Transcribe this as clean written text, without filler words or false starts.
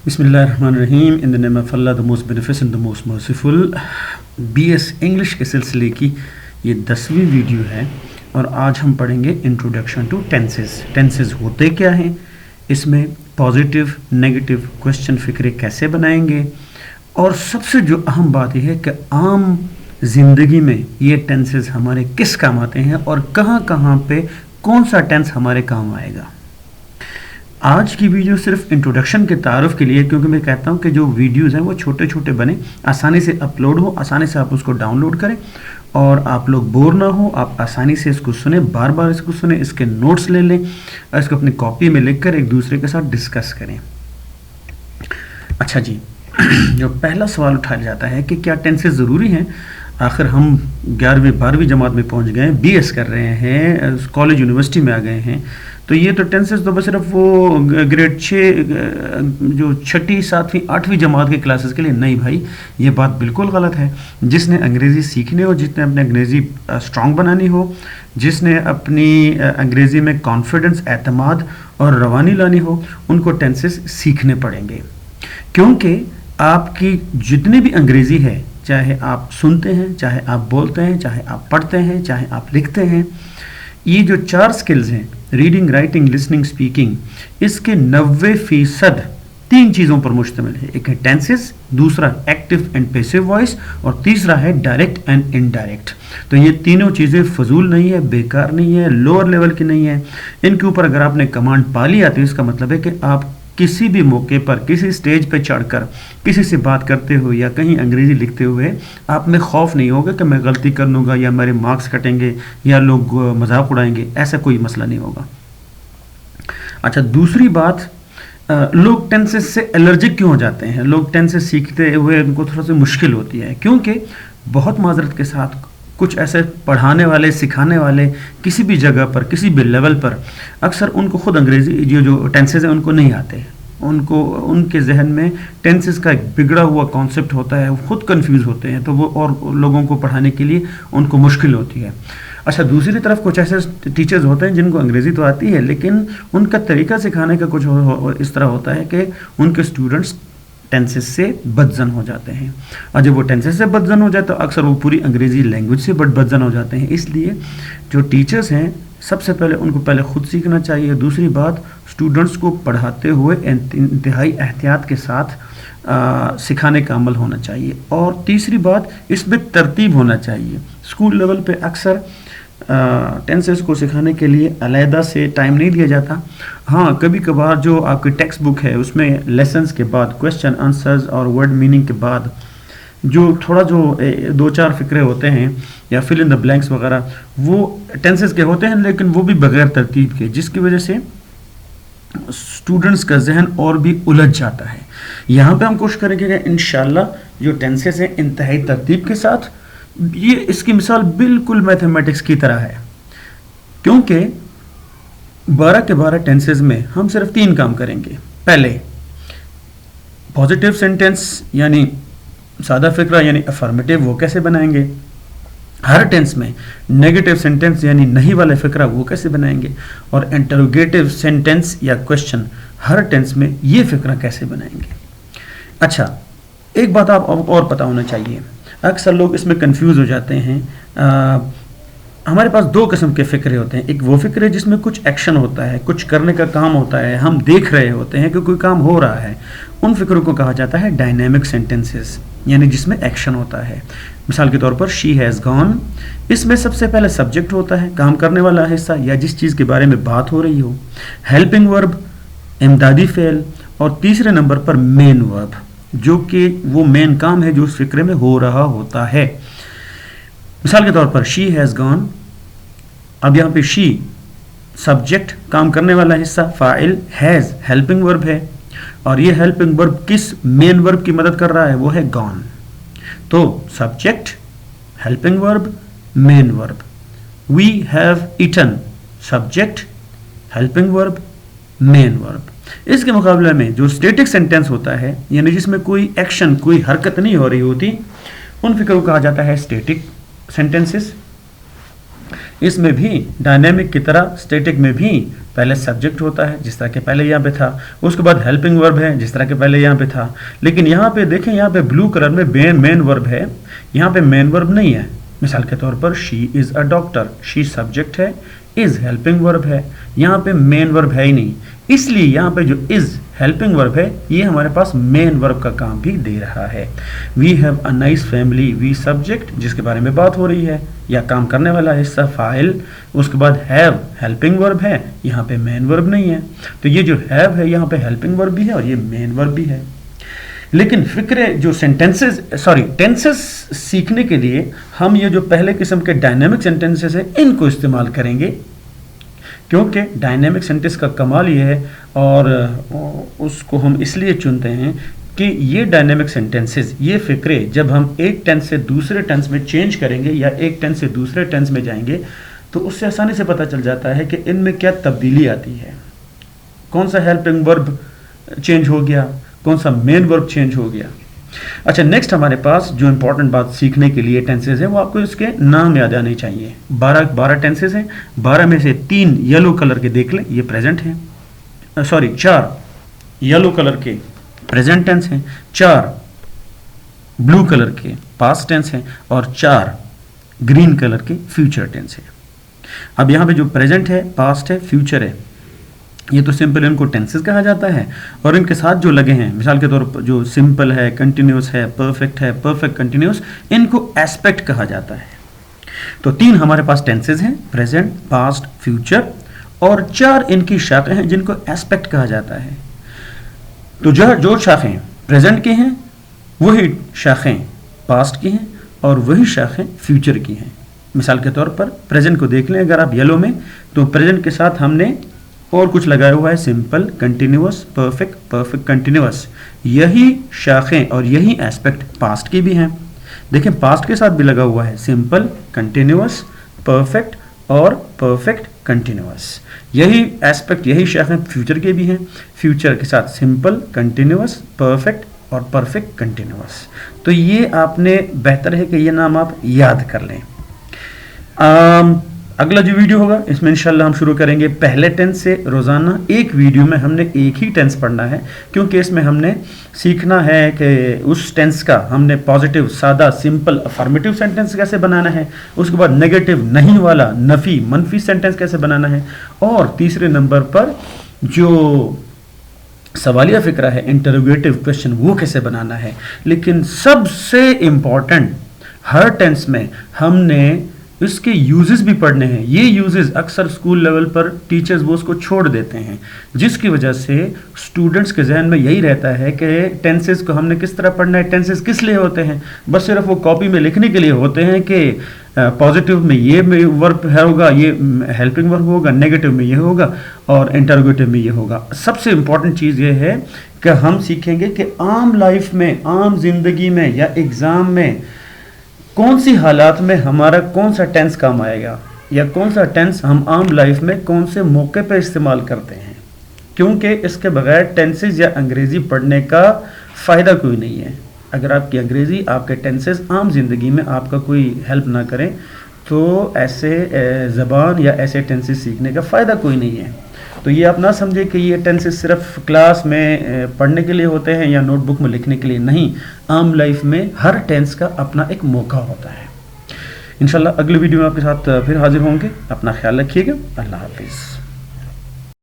बिस्मिल्लाहिर्रहमानिर्रहीम। In the name of Allah, the most beneficent, the most merciful. BS English के सिलसिले की ये 10वीं वीडियो है और आज हम पढ़ेंगे इंट्रोडक्शन टू टेंसेस। टेंसेस होते क्या हैं, इसमें पॉजिटिव नेगेटिव क्वेश्चन फिक्रे कैसे बनाएंगे, और सबसे जो अहम बात यह है कि आम ज़िंदगी में ये टेंसेस हमारे किस काम आते हैं और कहाँ कहाँ पे कौन सा टेंस हमारे काम आएगा। आज की वीडियो सिर्फ इंट्रोडक्शन के तारुफ के लिए, क्योंकि मैं कहता हूँ कि जो वीडियोज़ हैं वो छोटे छोटे बने, आसानी से अपलोड हो, आसानी से आप उसको डाउनलोड करें और आप लोग बोर ना हो, आप आसानी से इसको सुने, बार बार इसको सुने, इसके नोट्स ले लें और इसको अपनी कॉपी में लिखकर एक दूसरे के साथ डिस्कस करें। अच्छा जी, जो पहला सवाल उठाया जाता है कि क्या टेंसेस ज़रूरी हैं। आखिर हम 11वीं 12वीं जमात में पहुंच गए हैं, बीएस कर रहे हैं, कॉलेज यूनिवर्सिटी में आ गए हैं, तो ये तो टेंसेस तो बस सिर्फ वो ग्रेड 6 जो 6ठी 7वीं 8वीं जमात के क्लासेस के लिए। नहीं भाई, ये बात बिल्कुल गलत है। जिसने अंग्रेज़ी सीखनी हो, जिसने अपनी अंग्रेज़ी स्ट्रॉन्ग बनानी हो, जिसने अपनी अंग्रेज़ी में कॉन्फिडेंस, एतमाद और रवानी लानी हो, उनको टेंसेस सीखने पड़ेंगे। क्योंकि आपकी जितनी भी अंग्रेज़ी है, चाहे आप सुनते हैं, चाहे आप बोलते हैं, चाहे आप पढ़ते हैं, चाहे आप लिखते हैं, ये जो 4 स्किल्स हैं, रीडिंग, राइटिंग, लिसनिंग, स्पीकिंग, इसके 90% 3 चीज़ों पर मुश्तमिल है। एक है टेंसेस, दूसरा एक्टिव एंड पैसिव वॉइस, और तीसरा है डायरेक्ट एंड इनडायरेक्ट। तो ये तीनों चीज़ें फजूल नहीं है, बेकार नहीं है, लोअर लेवल की नहीं है। इनके ऊपर अगर आपने कमांड पा लिया तो इसका मतलब है कि आप किसी भी मौके पर, किसी स्टेज पर चढ़कर किसी से बात करते हुए या कहीं अंग्रेज़ी लिखते हुए आप में खौफ नहीं होगा कि मैं गलती कर लूँगा या मेरे मार्क्स कटेंगे या लोग मजाक उड़ाएंगे। ऐसा कोई मसला नहीं होगा। अच्छा, दूसरी बात, लोग टेंसेस से एलर्जिक क्यों हो जाते हैं। लोग टेंसेस सीखते हुए उनको थोड़ा सी मुश्किल होती है, क्योंकि बहुत माजरत के साथ कुछ ऐसे पढ़ाने वाले, सिखाने वाले किसी भी जगह पर, किसी भी लेवल पर, अक्सर उनको खुद अंग्रेज़ी जो टेंसेस हैं उनको नहीं आते। उनको, उनके जहन में टेंसेस का एक बिगड़ा हुआ कॉन्सेप्ट होता है, वो खुद कंफ्यूज होते हैं, तो वो और लोगों को पढ़ाने के लिए उनको मुश्किल होती है। अच्छा, दूसरी तरफ कुछ ऐसे टीचर्स होते हैं जिनको अंग्रेज़ी तो आती है, लेकिन उनका तरीका सिखाने का कुछ इस तरह होता है कि उनके स्टूडेंट्स टेंसेस से बदजन हो जाते हैं, और जब वो टेंसेस से बदजन हो जाए तो अक्सर वो पूरी अंग्रेज़ी लैंग्वेज से बदजन हो जाते हैं। इसलिए जो टीचर्स हैं, सबसे पहले उनको पहले खुद सीखना चाहिए। दूसरी बात, स्टूडेंट्स को पढ़ाते हुए इंतहाई एहतियात के साथ सिखाने का अमल होना चाहिए। और तीसरी बात, इसमें तरतीब होना चाहिए। स्कूल लेवल पे अक्सर टेंसेस को सिखाने के लिए अलहदा से टाइम नहीं दिया जाता। हाँ, कभी कभार जो आपकी टेक्स्ट बुक है उसमें लेसन्स के बाद, क्वेश्चन आंसर्स और वर्ड मीनिंग के बाद जो थोड़ा जो 2-4 फिक्रे होते हैं या फिल इन द ब्लैंक्स वगैरह, वो टेंसेस के होते हैं, लेकिन वो भी बगैर तरतीब के, जिसकी वजह से स्टूडेंट्स का जहन और भी उलझ जाता है। यहाँ पे हम कोशिश करेंगे कि इंशाल्लाह जो टेंसेस हैं इंतहाई तरतीब के साथ, ये इसकी मिसाल बिल्कुल मैथमेटिक्स की तरह है, क्योंकि 12 के 12 टेंसेस में हम सिर्फ 3 काम करेंगे। पहले पॉजिटिव सेंटेंस यानी सादा फिक्रा यानी अफर्मेटिव, वो कैसे बनाएंगे। हर टेंस में नेगेटिव सेंटेंस यानी नहीं वाला फिक्रा, वो कैसे बनाएंगे। और इंटरोगेटिव सेंटेंस या क्वेश्चन, हर टेंस में ये फिक्रा कैसे बनाएंगे। अच्छा, एक बात आप और पता होना चाहिए, अक्सर लोग इसमें कंफ्यूज हो जाते हैं। हमारे पास 2 किस्म के फ़िक्रे होते हैं। एक वो फ़िक्रे जिसमें कुछ एक्शन होता है, कुछ करने का काम होता है, हम देख रहे होते हैं कि कोई काम हो रहा है, उन फ़िक्रों को कहा जाता है डायनेमिक सेंटेंसेस, यानी जिसमें एक्शन होता है। मिसाल के तौर पर शी हैज़ गॉन, इसमें सबसे पहले सब्जेक्ट होता है, काम करने वाला हिस्सा या जिस चीज़ के बारे में बात हो रही हो, हेल्पिंग वर्ब, इमदादी फ़ेल, और तीसरे नंबर पर मेन वर्ब, जो कि वो मेन काम है जो उस फिक्रे में हो रहा होता है। मिसाल के तौर पर शी हैज़ गॉन, अब यहाँ पे शी सब्जेक्ट, काम करने वाला हिस्सा, फाइल, हैज़ हेल्पिंग वर्ब है, और ये हेल्पिंग वर्ब किस मेन वर्ब की मदद कर रहा है, वो है गॉन। तो subject, helping verb, main verb. We have eaten, subject, helping verb, main verb. इसके मुकाबले में जो स्टैटिक सेंटेंस होता है, यानी जिसमें कोई एक्शन, कोई हरकत नहीं हो रही होती, उन फिक्रों को कहा जाता है स्टैटिक सेंटेंसेस। इसमें भी डायनेमिक की तरह स्टैटिक में भी پہلے سبجیکٹ ہوتا ہے جس طرح کہ پہلے یہاں پہ تھا، اس کے بعد ہیلپنگ ورب ہے جس طرح کہ پہلے یہاں پہ تھا. لیکن یہاں پہ دیکھیں یہاں پہ بلو کلر میں مین ورب ہے، یہاں پہ مین ورب نہیں ہے. مثال کے طور پر شی از اے ڈاکٹر، شی سبجیکٹ ہے، از ہیلپنگ ورب ہے، یہاں پہ مین ورب ہے ہی نہیں. اس لیے یہاں پہ جو از ہیلپنگ ورب ہے یہ ہمارے پاس مین ورب کا کام بھی دے رہا ہے. We have a nice family, we subject جس کے بارے میں بات ہو رہی ہے یا کام کرنے والا حصہ فاعل، اس کے بعد ہیو ہیلپنگ ورب ہے، یہاں پہ مین ورب نہیں ہے. تو یہ جو ہیو ہے یہاں پہ ہیلپنگ ورب بھی ہے اور یہ مین ورب بھی ہے. لیکن فکرے جو ٹینسز سیکھنے کے لیے ہم یہ جو پہلے قسم کے ڈائنامک سینٹنسز ہیں ان کو استعمال کریں گے، کیونکہ ڈائنامک سینٹنس کا کمال یہ ہے اور اس کو ہم اس لیے چنتے ہیں کہ یہ ڈائنامک سینٹنسز، یہ فکرے جب ہم ایک ٹینس سے دوسرے ٹینس میں چینج کریں گے یا ایک ٹینس سے دوسرے ٹینس میں جائیں گے تو اس سے آسانی سے پتہ چل جاتا ہے کہ ان میں کیا تبدیلی آتی ہے، کون سا ہیلپنگ ورب چینج ہو گیا، کون سا مین ورب چینج ہو گیا. اچھا نیکسٹ ہمارے پاس جو امپورٹنٹ بات سیکھنے کے لیے ٹینسز ہیں وہ آپ کو اس کے نام یاد آنے چاہیے. 12 ٹینسز ہیں، 12 میں سے 3 یلو کلر کے دیکھ لیں یہ پریزنٹ ہیں، 4 یلو کلر کے پریزنٹ ٹینس ہیں، 4 بلو کلر کے پاسٹ ٹینس ہیں اور 4 گرین کلر کے فیوچر ٹینس ہیں. اب یہاں پہ جو پریزنٹ ہے، پاسٹ ہے، فیوچر ہے، یہ تو سمپل ان کو ٹینسز کہا جاتا ہے اور ان کے ساتھ جو لگے ہیں مثال کے طور پر جو سمپل ہے، کنٹینیوس ہے، پرفیکٹ کنٹینیوس، ان کو ایسپیکٹ کہا جاتا ہے. تو 3 ہمارے پاس ٹینسز ہیں، پریزنٹ، پاسٹ، فیوچر، اور 4 ان کی شاخیں ہیں جن کو ایسپیکٹ کہا جاتا ہے. تو جو شاخیں پریزنٹ کی ہیں وہی شاخیں پاسٹ کی ہیں اور وہی شاخیں فیوچر کی ہیں. مثال کے طور پر پریزنٹ کو دیکھ لیں، اگر آپ یلو میں تو پریزنٹ کے ساتھ ہم نے اور کچھ لگایا ہوا ہے، سمپل، کنٹینیوس، پرفیکٹ کنٹینیوس. یہی شاخیں اور یہی ایسپیکٹ پاسٹ کی بھی ہیں. دیکھیں پاسٹ کے ساتھ بھی لگا ہوا ہے سمپل، کنٹینیوس، پرفیکٹ اور پرفیکٹ کنٹینیوس. یہی ایسپیکٹ یہی شاخیں فیوچر کے بھی ہیں، فیوچر کے ساتھ سمپل، کنٹینیوس، پرفیکٹ اور پرفیکٹ کنٹینیوس. تو یہ آپ نے بہتر ہے کہ یہ نام آپ یاد کر لیں. اگلا جو ویڈیو ہوگا اس میں انشاءاللہ ہم شروع کریں گے پہلے ٹینس سے. روزانہ ایک ویڈیو میں ہم نے ایک ہی ٹینس پڑھنا ہے، کیونکہ اس میں ہم نے سیکھنا ہے کہ اس ٹینس کا ہم نے پازیٹیو، سادہ، سمپل، افرمیٹیو سینٹنس کیسے بنانا ہے، اس کے بعد نیگیٹو، نہیں والا، نفی، منفی سینٹنس کیسے بنانا ہے، اور تیسرے نمبر پر جو سوالیہ فکرہ ہے، انٹروگیٹو کویسچن، وہ کیسے بنانا ہے. لیکن سب سے امپورٹنٹ ہر ٹینس میں ہم نے اس کے یوزز بھی پڑھنے ہیں. یہ یوزز اکثر اسکول لیول پر ٹیچرز وہ اس کو چھوڑ دیتے ہیں، جس کی وجہ سے اسٹوڈنٹس کے ذہن میں یہی رہتا ہے کہ ٹینسز کو ہم نے کس طرح پڑھنا ہے، ٹینسز کس لیے ہوتے ہیں. بس صرف وہ کاپی میں لکھنے کے لیے ہوتے ہیں کہ پازیٹیو میں یہ ورب ہوگا، یہ ہیلپنگ ورب ہوگا، نیگیٹو میں یہ ہوگا اور انٹروگیٹو میں یہ ہوگا. سب سے امپورٹنٹ چیز یہ ہے کہ ہم سیکھیں گے کہ عام لائف میں، عام زندگی میں یا ایگزام میں کون سی حالات میں ہمارا کون سا ٹینس کام آئے گا یا کون سا ٹینس ہم عام لائف میں کون سے موقع پہ استعمال کرتے ہیں. کیونکہ اس کے بغیر ٹینسز یا انگریزی پڑھنے کا فائدہ کوئی نہیں ہے. اگر آپ کی انگریزی، آپ کے ٹینسز عام زندگی میں آپ کا کوئی ہیلپ نہ کریں تو ایسے زبان یا ایسے ٹینسز سیکھنے کا فائدہ کوئی نہیں ہے. تو یہ آپ نہ سمجھیں کہ یہ ٹینسز صرف کلاس میں پڑھنے کے لیے ہوتے ہیں یا نوٹ بک میں لکھنے کے لیے. نہیں، عام لائف میں ہر ٹینس کا اپنا ایک موقع ہوتا ہے. انشاءاللہ اگلی ویڈیو میں آپ کے ساتھ پھر حاضر ہوں گے. اپنا خیال رکھیے گا. اللہ حافظ.